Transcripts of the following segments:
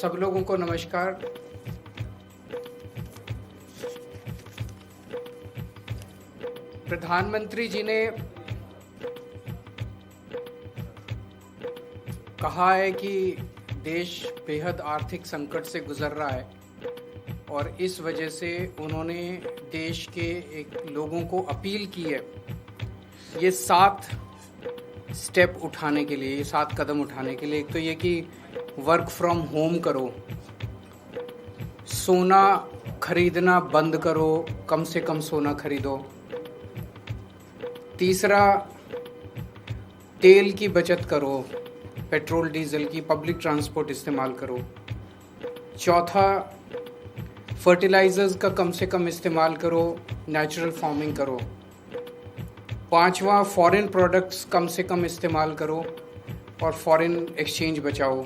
सब लोगों को नमस्कार। प्रधानमंत्री जी ने कहा है कि देश बेहद आर्थिक संकट से गुजर रहा है और इस वजह से उन्होंने देश के एक लोगों को अपील की है ये 7 स्टेप उठाने के लिए, ये 7 कदम उठाने के लिए। एक तो ये कि वर्क फ्रॉम होम करो, सोना खरीदना बंद करो, कम से कम सोना खरीदो। तीसरा, तेल की बचत करो, पेट्रोल डीजल की, पब्लिक ट्रांसपोर्ट इस्तेमाल करो। चौथा, फर्टिलाइजर्स का कम से कम इस्तेमाल करो, नेचुरल फार्मिंग करो। पांचवा, फॉरेन प्रोडक्ट्स कम से कम इस्तेमाल करो और फॉरेन एक्सचेंज बचाओ।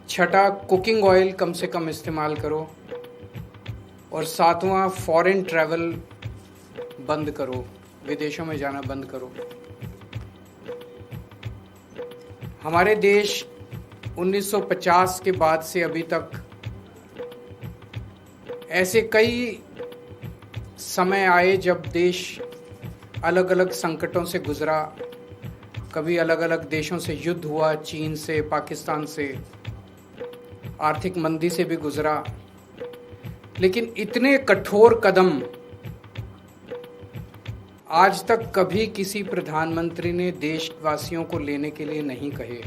छठा, कुकिंग ऑयल कम से कम इस्तेमाल करो। और सातवां, फॉरेन ट्रैवल बंद करो, विदेशों में जाना बंद करो। हमारे देश 1950 के बाद से अभी तक ऐसे कई समय आए जब देश अलग अलग संकटों से गुजरा। कभी अलग अलग देशों से युद्ध हुआ, चीन से, पाकिस्तान से, आर्थिक मंदी से भी गुजरा। लेकिन इतने कठोर कदम आज तक कभी किसी प्रधानमंत्री ने देशवासियों को लेने के लिए नहीं कहे।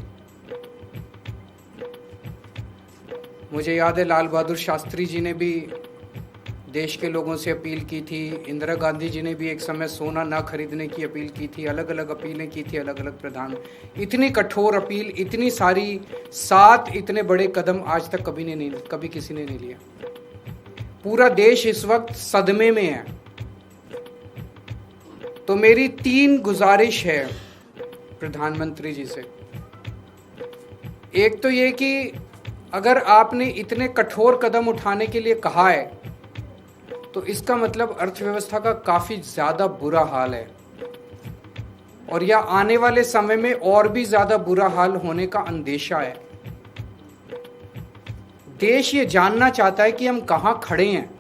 मुझे याद है लाल बहादुर शास्त्री जी ने भी देश के लोगों से अपील की थी, इंदिरा गांधी जी ने भी एक समय सोना ना खरीदने की अपील की थी, अलग अलग अपीलें की थी अलग अलग प्रधान। इतनी कठोर अपील, इतनी सारी 7 इतने बड़े कदम आज तक कभी किसी ने नहीं लिया। पूरा देश इस वक्त सदमे में है। तो मेरी 3 गुजारिश है प्रधानमंत्री जी से। एक तो ये कि अगर आपने इतने कठोर कदम उठाने के लिए कहा है तो इसका मतलब अर्थव्यवस्था का काफी ज्यादा बुरा हाल है और या आने वाले समय में और भी ज्यादा बुरा हाल होने का अंदेशा है। देश ये जानना चाहता है कि हम कहां खड़े हैं।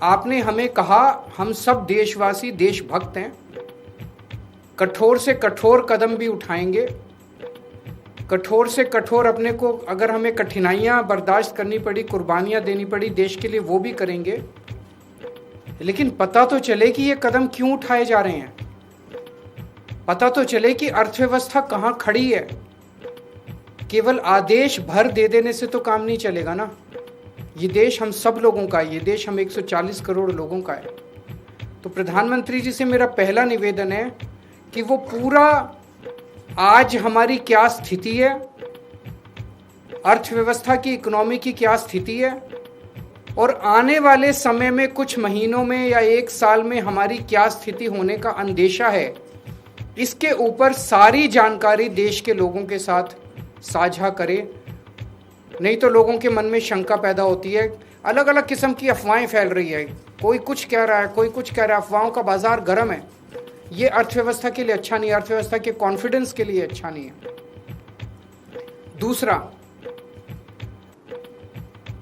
आपने हमें कहा हम सब देशवासी देशभक्त हैं, कठोर से कठोर कदम भी उठाएंगे, कठोर से कठोर अपने को अगर हमें कठिनाइयां बर्दाश्त करनी पड़ी, कुर्बानियां देनी पड़ी देश के लिए, वो भी करेंगे। लेकिन पता तो चले कि ये कदम क्यों उठाए जा रहे हैं, पता तो चले कि अर्थव्यवस्था कहां खड़ी है। केवल आदेश भर दे देने से तो काम नहीं चलेगा ना। ये देश हम सब लोगों का है, ये देश हम 140 करोड़ लोगों का है। तो प्रधानमंत्री जी से मेरा पहला निवेदन है कि वो पूरा आज हमारी क्या स्थिति है, अर्थव्यवस्था की, इकोनॉमी की क्या स्थिति है और आने वाले समय में कुछ महीनों में या 1 साल में हमारी क्या स्थिति होने का अंदेशा है, इसके ऊपर सारी जानकारी देश के लोगों के साथ साझा करे। नहीं तो लोगों के मन में शंका पैदा होती है, अलग अलग किस्म की अफवाहें फैल रही है, कोई कुछ कह रहा है, कोई कुछ कह रहा है, अफवाहों का बाजार गर्म है। ये अर्थव्यवस्था के लिए अच्छा नहीं है, अर्थव्यवस्था के कॉन्फिडेंस के लिए अच्छा नहीं है। दूसरा,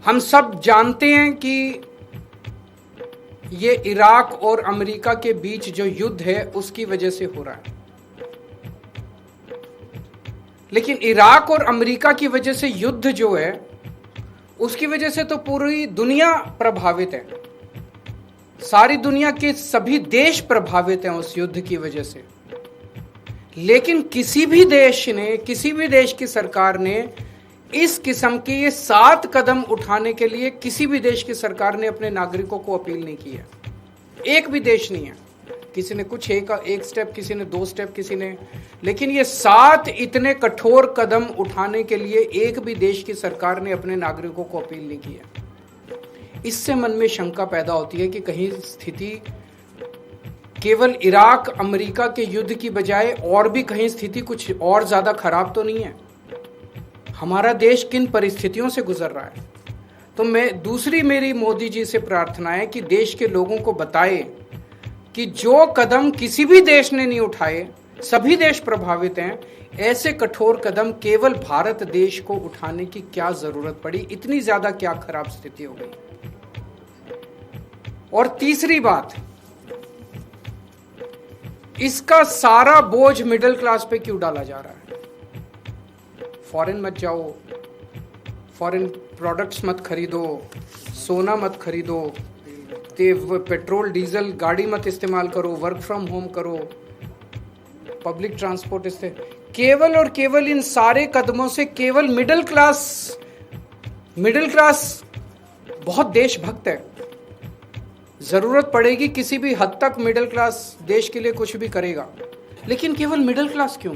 हम सब जानते हैं कि ये इराक और अमेरिका के बीच जो युद्ध है उसकी वजह से हो रहा है। लेकिन इराक और अमेरिका की वजह से युद्ध जो है उसकी वजह से तो पूरी दुनिया प्रभावित है, सारी दुनिया के सभी देश प्रभावित हैं उस युद्ध की वजह से। लेकिन किसी भी देश ने, किसी भी देश की सरकार ने इस किस्म के ये 7 कदम उठाने के लिए किसी भी देश की सरकार ने अपने नागरिकों को अपील नहीं की है। एक भी देश नहीं है। किसी ने कुछ एक स्टेप, किसी ने 2 स्टेप, किसी ने, लेकिन ये 7 इतने कठोर कदम उठाने के लिए एक भी देश की सरकार ने अपने नागरिकों को अपील नहीं की है। इससे मन में शंका पैदा होती है कि कहीं स्थिति केवल इराक अमेरिका के युद्ध की बजाय और भी कहीं स्थिति कुछ और ज्यादा खराब तो नहीं है। हमारा देश किन परिस्थितियों से गुजर रहा है। तो दूसरी मेरी मोदी जी से प्रार्थना है कि देश के लोगों को बताए कि जो कदम किसी भी देश ने नहीं उठाए, सभी देश प्रभावित हैं। ऐसे कठोर कदम केवल भारत देश को उठाने की क्या जरूरत पड़ी? इतनी ज्यादा क्या खराब स्थिति हो गई? और तीसरी बात, इसका सारा बोझ मिडिल क्लास पे क्यों डाला जा रहा है? फॉरेन मत जाओ, फॉरेन प्रोडक्ट्स मत खरीदो, सोना मत खरीदो, पेट्रोल डीजल गाड़ी मत इस्तेमाल करो, वर्क फ्रॉम होम करो, पब्लिक ट्रांसपोर्ट केवल और केवल इन सारे कदमों से केवल मिडिल क्लास बहुत देशभक्त है। जरूरत पड़ेगी किसी भी हद तक मिडिल क्लास देश के लिए कुछ भी करेगा, लेकिन केवल मिडिल क्लास क्यों?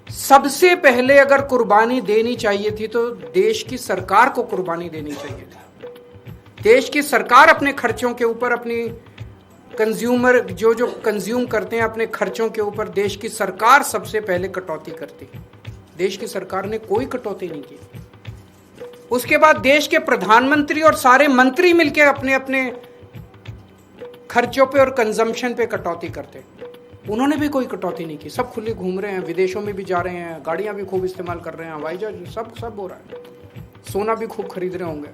सबसे पहले अगर कुर्बानी देनी चाहिए थी तो देश की सरकार को कुर्बानी देनी चाहिए थी। देश की सरकार अपने खर्चों के ऊपर, अपनी कंज्यूमर जो कंज्यूम करते हैं अपने खर्चों के ऊपर, देश की सरकार सबसे पहले कटौती करती। देश की सरकार ने कोई कटौती नहीं की। उसके बाद देश के प्रधानमंत्री और सारे मंत्री मिलकर अपने अपने खर्चों पे और कंजम्पशन पे कटौती करते। उन्होंने भी कोई कटौती नहीं की। सब खुले घूम रहे हैं, विदेशों में भी जा रहे हैं, गाड़ियां भी खूब इस्तेमाल कर रहे हैं, हवाई जहाज सब हो रहा है, सोना भी खूब खरीद रहे होंगे।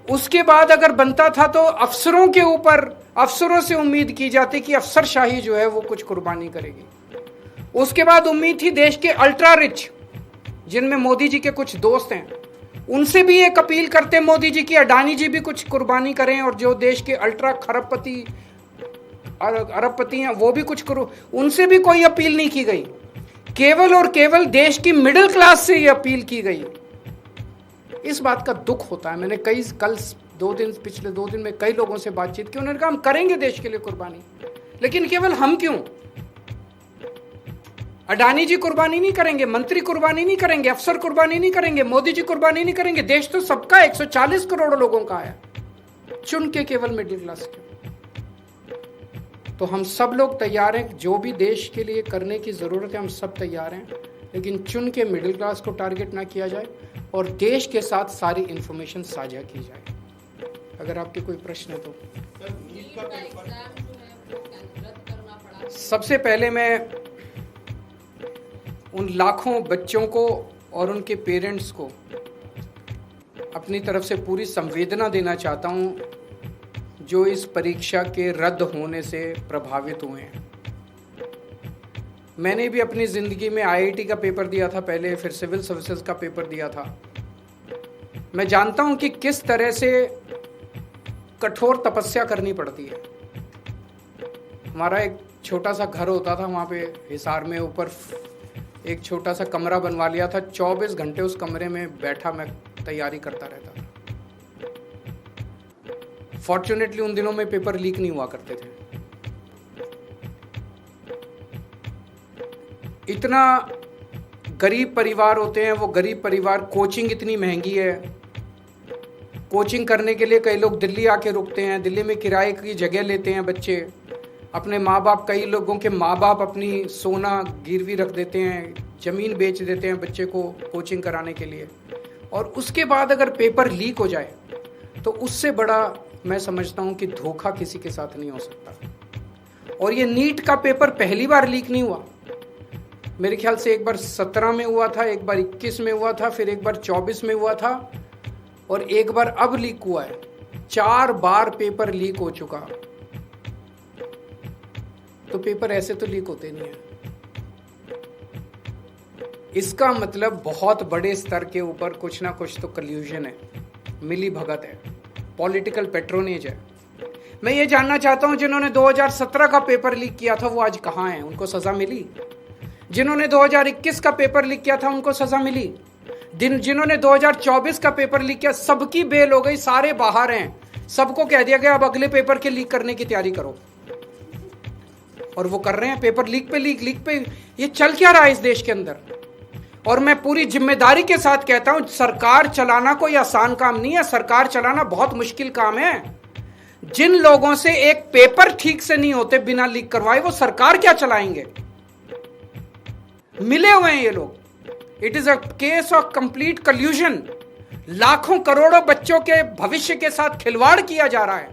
उसके बाद अगर बनता था तो अफसरों के ऊपर, अफसरों से उम्मीद की जाती कि अफसरशाही जो है वो कुछ कुर्बानी करेगी। उसके बाद उम्मीद थी देश के अल्ट्रा रिच, जिनमें मोदी जी के कुछ दोस्त हैं, उनसे भी एक अपील करते मोदी जी की अडानी जी भी कुछ कुर्बानी करें, और जो देश के अल्ट्रा खरबपति अरबपति हैं वो भी कुछ करो। उनसे भी कोई अपील नहीं की गई। केवल और केवल देश की मिडिल क्लास से ये अपील की गई। इस बात का दुख होता है। मैंने पिछले 2 दिन में कई लोगों से बातचीत की, उन्होंने कहा हम करेंगे देश के लिए कुर्बानी, लेकिन केवल हम क्यों? अडानी जी कुर्बानी नहीं करेंगे, मंत्री कुर्बानी नहीं करेंगे, अफसर कुर्बानी नहीं करेंगे, मोदी जी कुर्बानी नहीं करेंगे, देश तो सबका 140 करोड़ लोगों का है, चुन के केवल मिडिल क्लास के। तो हम सब लोग तैयार हैं, जो भी देश के लिए करने की जरूरत है हम सब तैयार हैं, लेकिन चुन के मिडिल क्लास को टारगेट ना किया जाए और देश के साथ सारी इंफॉर्मेशन साझा की जाए। अगर आपके कोई प्रश्न है तो। सबसे पहले मैं उन लाखों बच्चों को और उनके पेरेंट्स को अपनी तरफ से पूरी संवेदना देना चाहता हूं जो इस परीक्षा के रद्द होने से प्रभावित हुए हैं। मैंने भी अपनी ज़िंदगी में आईआईटी का पेपर दिया था पहले, फिर सिविल सर्विसेज का पेपर दिया था। मैं जानता हूं कि किस तरह से कठोर तपस्या करनी पड़ती है। हमारा एक छोटा सा घर होता था वहाँ पे हिसार में, ऊपर एक छोटा सा कमरा बनवा लिया था। 24 घंटे उस कमरे में बैठा मैं तैयारी करता रहता था। फॉर्चुनेटली उन दिनों में पेपर लीक नहीं हुआ करते थे। इतना गरीब परिवार होते हैं वो, गरीब परिवार, कोचिंग इतनी महंगी है। कोचिंग करने के लिए कई लोग दिल्ली आके रुकते हैं, दिल्ली में किराए की जगह लेते हैं बच्चे। अपने माँ बाप, कई लोगों के माँ बाप अपनी सोना गिरवी रख देते हैं, ज़मीन बेच देते हैं बच्चे को कोचिंग कराने के लिए। और उसके बाद अगर पेपर लीक हो जाए तो उससे बड़ा मैं समझता हूँ कि धोखा किसी के साथ नहीं हो सकता। और ये नीट का पेपर पहली बार लीक नहीं हुआ। मेरे ख्याल से एक बार 17 में हुआ था, एक बार 21 में हुआ था, फिर एक बार 24 में हुआ था, और एक बार अब लीक हुआ है। 4 बार पेपर लीक हो चुका। तो पेपर ऐसे तो लीक होते नहीं है। इसका मतलब बहुत बड़े स्तर के ऊपर कुछ ना कुछ तो कल्यूजन है, मिली भगत है, पॉलिटिकल पेट्रोनेज है। मैं ये जानना चाहता हूं जिन्होंने 2017 का पेपर लीक किया था वो आज कहां हैं? उनको सजा मिली? जिन्होंने 2021 का पेपर लीक किया था उनको सजा मिली? जिन्होंने 2024 का पेपर लीक किया, सबकी बेल हो गई, सारे बाहर हैं। सबको कह दिया गया अब अगले पेपर के लीक करने की तैयारी करो, और वो कर रहे हैं। पेपर लीक पे लीक पे ये चल क्या रहा है इस देश के अंदर? और मैं पूरी जिम्मेदारी के साथ कहता हूं, सरकार चलाना कोई आसान काम नहीं है। सरकार चलाना बहुत मुश्किल काम है। जिन लोगों से एक पेपर ठीक से नहीं होते बिना लीक करवाए, वो सरकार क्या चलाएंगे? मिले हुए हैं ये लोग। It is a case of complete कल्यूजन। लाखों करोड़ों बच्चों के भविष्य के साथ खिलवाड़ किया जा रहा है,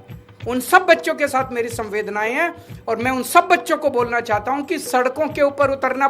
उन सब बच्चों के साथ मेरी संवेदनाएं हैं और मैं उन सब बच्चों को बोलना चाहता हूं कि सड़कों के ऊपर उतरना